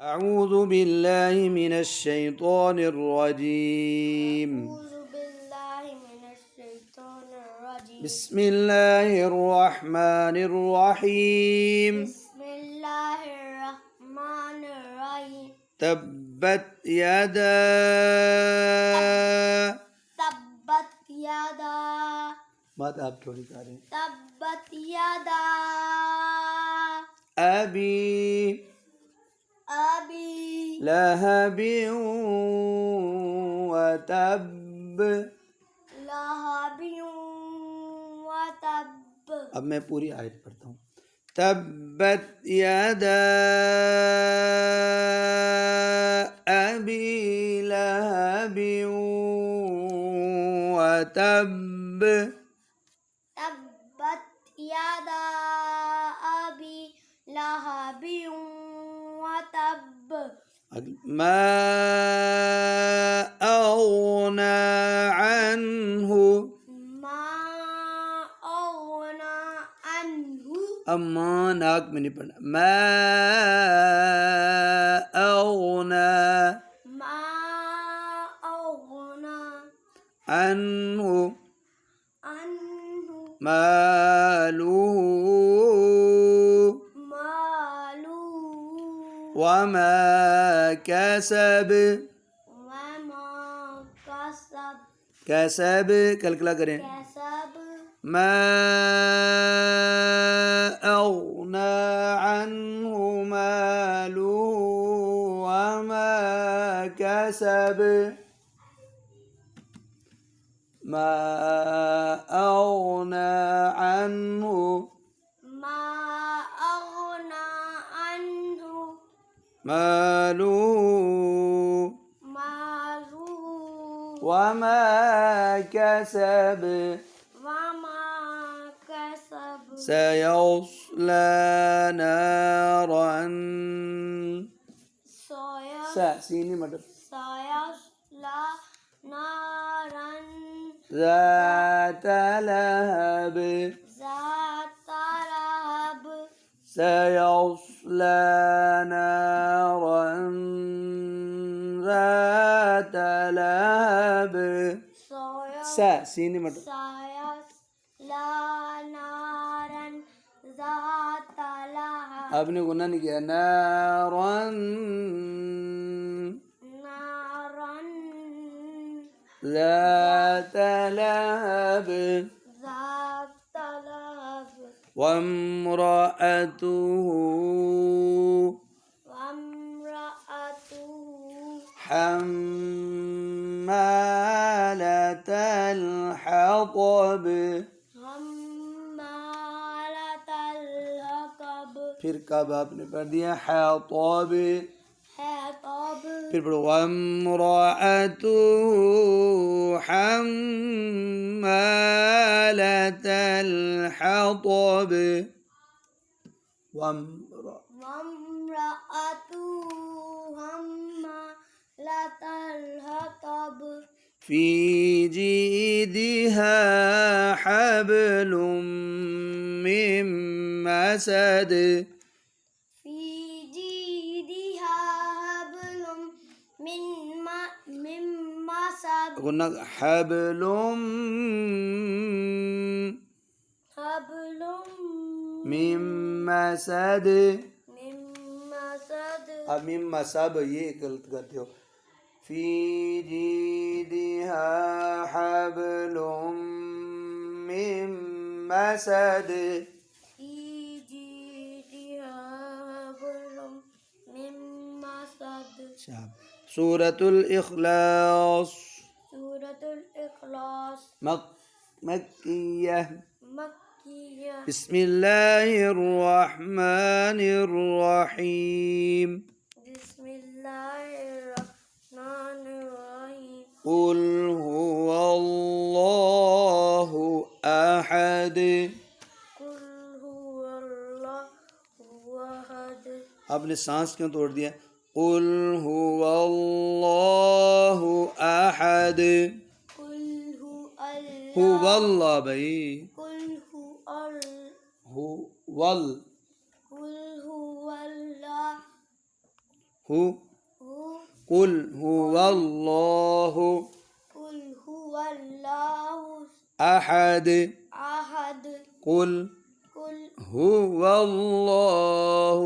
أعوذ بالله من الشيطان الرجيم. بسم الله الرحمن الرحيم. تبت يدا बात आप थोड़ी कर रहे हैं. तब्बत यदा أبي لهب وتب. लहब वतब. अब मैं पूरी आयत पढ़ता हूँ. तब्बत यदा अबी लहब वतब. तब्बत यदा अबी लहब वतब. ما أغنى عنه ما أغنى عنه. अम्मा नाक में नहीं पढ़ना. ما أغنى ما أغنى عنه عنه ماله ماله وما كسب. وما كسب. كسب कलकला करें. كسب ما أغنى عنه ماله وما كسب. ما أغنى عنه ما أغنى عنه ماله ماله وما كسب. وما كسب. سيصلى نارا سيني مدر سيصلى نارا ذات لهب. ذات لهب. سيصلى نارا ذات لهب. سيني مدر سيصلى نارا ذات لهب. आपने गुनाह नहीं किया. नारन نارا ذات لهب ذات لهب. وامرأته وامرأته حمالة الحطب. حمالة الحطب. फिर कब आपने पढ़ दिया حطب. حطب. फिर पढ़ो وامرأته حمالة الحطب. وامرأته حمالة الحطب. في جيدها حبل من مسد. في جيدها حبل من مسد. قلنا حبل حبل من مسد. من مسد. अब मिम मसाब ये गलत करते हो. في جيدها حبل من مسد. في جيدها حبل من مسد. سورة الإخلاص سورة الإخلاص مكية. مكية. بسم الله الرحمن الرحيم. بسم الله الرحمن الرحيم. قل هو الله أحد. قل هو الله أحد. आपने सांस क्यों तोड़ दिया. قل هو الله أحد. قل هو الله. هو الله भाई. قل هو الله. هو وال قل هو الله. هو هو قل هو الله قل هو الله أحد أحد قل قل هو الله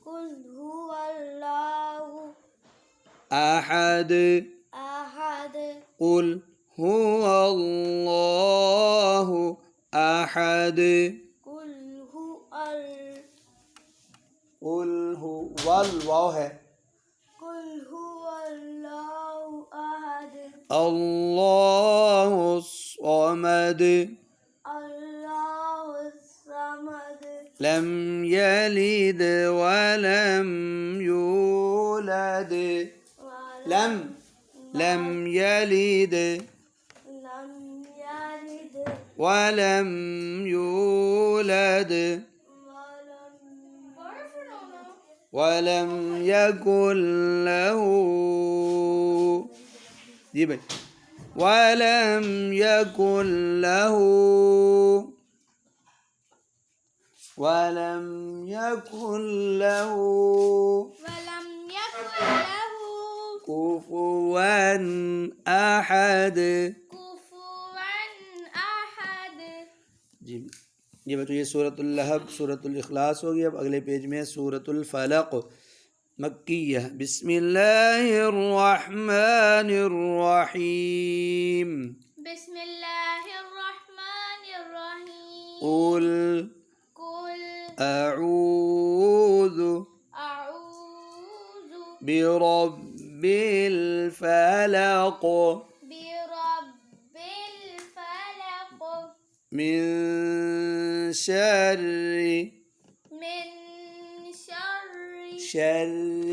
قل هو الله أحد أحد قل هو الله أحد قل هو قل هو الواو है قل هو الله أحد الله الصمد الله الصمد لم يلد ولم يولد لم يلد لم يلد ولم يولد ولم يكن له जी भाई ولم يكن له ولم يكن له ولم يكن له كفوا أحد كفوا أحد जी ये बच्चों ये सूरतुल लहब सूरतुल इखलास होगी। अब अगले पेज में सूरतुल फलक मक्किया बिस्मिल्लाहिर रहमानिर रहीम बिस्मिल्लाहिर रहमानिर रहीम कुल कुल अऊज़ु अऊज़ु बिरब्बिल फलक बिरब्बिल फलक मिन शर्रि من شر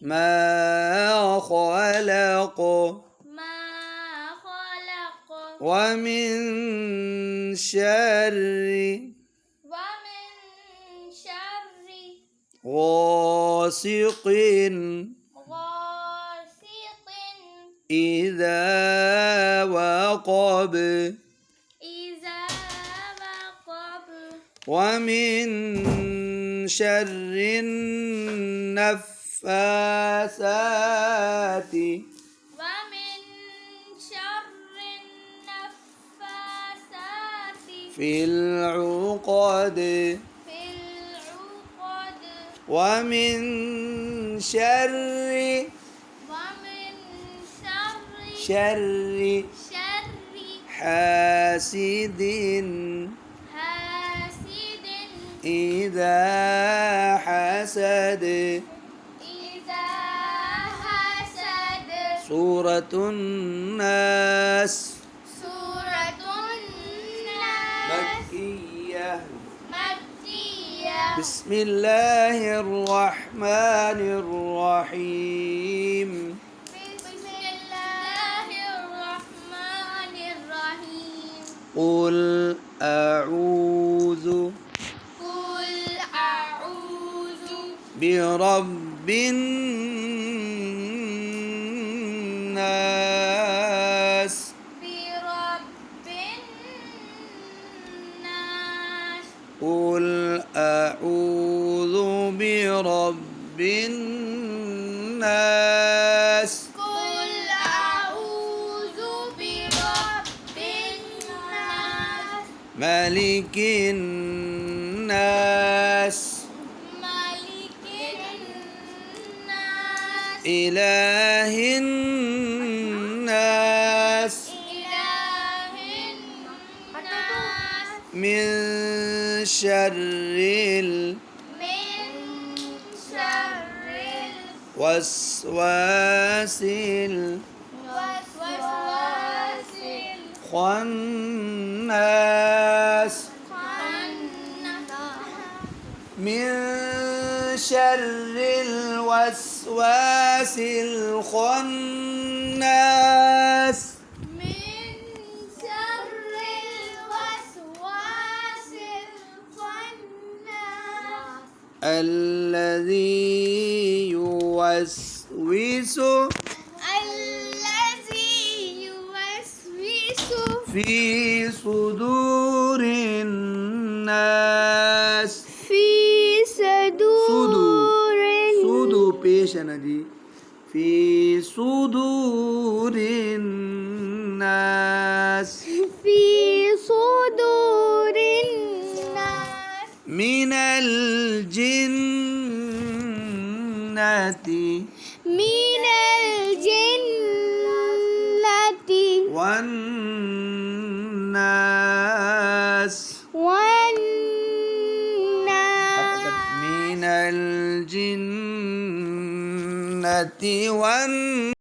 ما خلق ما خلق ومن شر ومن شر غاسق غاسق إذا وقب إذا وقب ومن شر النفاثات ومن شر النفاثات في العقد في العقد ومن شر ومن شر شر شر حاسد حاسد إذا حسد إذا حسد سورة الناس سورة الناس مكية مكية بسم الله الرحمن الرحيم بسم الله الرحمن الرحيم قل أعوذ قل أعوذ برب الناس برب الناس قل أعوذ برب الناس قل أعوذ برب الناس ملك الناس ملك الناس إله الناس إله الناس من شر من شر الوسواس الوسواس الخناس من شر الوسواس الخناس من شر الوسواس الخناس الذي يوسوس الذي يوسوس في صدور الناس في صدور पेश है ना जी फी सुदूरिन नास في صدور الناس मिनल जिन्नति من الجنة والناस والناس من الجنة والناس